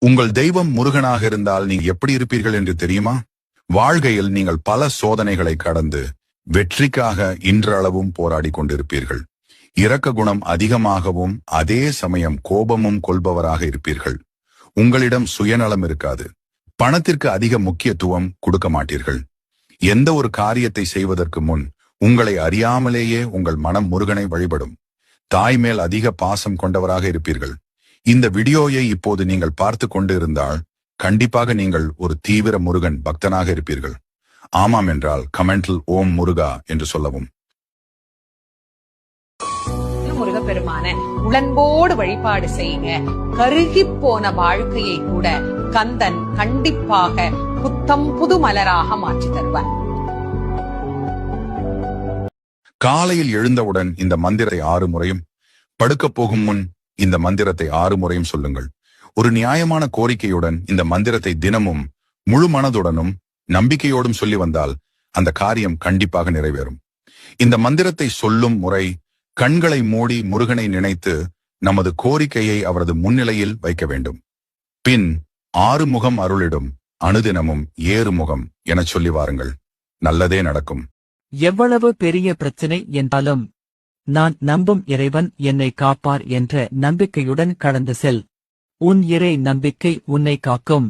உங்கள் தெய்வம் முருகனாக இருந்தால் நீங்க எப்படி இருப்பீர்கள் என்று தெரியுமா? வாழ்க்கையில் நீங்கள் பல சோதனைகளை கடந்து வெற்றிக்காக இன்றளவும் போராடி கொண்டிருப்பீர்கள். இரக்க குணம் அதிகமாகவும் அதே சமயம் கோபமும் கொள்பவராக இருப்பீர்கள். உங்களிடம் சுயநலம் இருக்காது. பணத்திற்கு அதிக முக்கியத்துவம் கொடுக்க மாட்டீர்கள். எந்த ஒரு காரியத்தை செய்வதற்கு முன் உங்களை அறியாமலேயே உங்கள் மனம் முருகனை வழிபடும். தாய் மேல் அதிக பாசம் கொண்டவராக இருப்பீர்கள். இந்த வீடியோயை இப்போது நீங்கள் பார்த்து கொண்டு இருந்தால் கண்டிப்பாக நீங்கள் ஒரு தீவிர முருகன் பக்தனாக இருப்பீர்கள். ஆமாம் என்றால் கமெண்டில் ஓம் முருகா என்று சொல்லவும். முருகப்பெருமான உடன்போடு வழிபாடு செய்யுங்க. கருகி போன வாழ்க்கையை கூட கந்தன் கண்டிப்பாக புத்தம் புது மலராக மாற்றி தருவார். காலையில் எழுந்தவுடன் இந்த மந்திரத்தை 6 முறையும், படுக்கப் போகும் முன் இந்த மந்திரத்தை 6 முறையும் சொல்லுங்கள். ஒரு நியாயமான கோரிக்கையுடன் இந்த மந்திரத்தை தினமும் முழு மனதுடனும் நம்பிக்கையோடும் சொல்லி வந்தால் அந்த காரியம் கண்டிப்பாக நிறைவேறும். இந்த மந்திரத்தை சொல்லும் முறை கண்களை மூடி முருகனை நினைத்து நமது கோரிக்கையை அவரது முன்னிலையில் வைக்க வேண்டும். பின் 6 முகம் அருளிடும் அனுதினமும் 7 முகம் என சொல்லி வாருங்கள். நல்லதே நடக்கும். எவ்வளவு பெரிய பிரச்சனை என்றாலும் நான் நம்பும் இறைவன் என்னை காப்பார் என்ற நம்பிக்கையுடன் கடந்து செல். உன் இறை நம்பிக்கை உன்னை காக்கும்.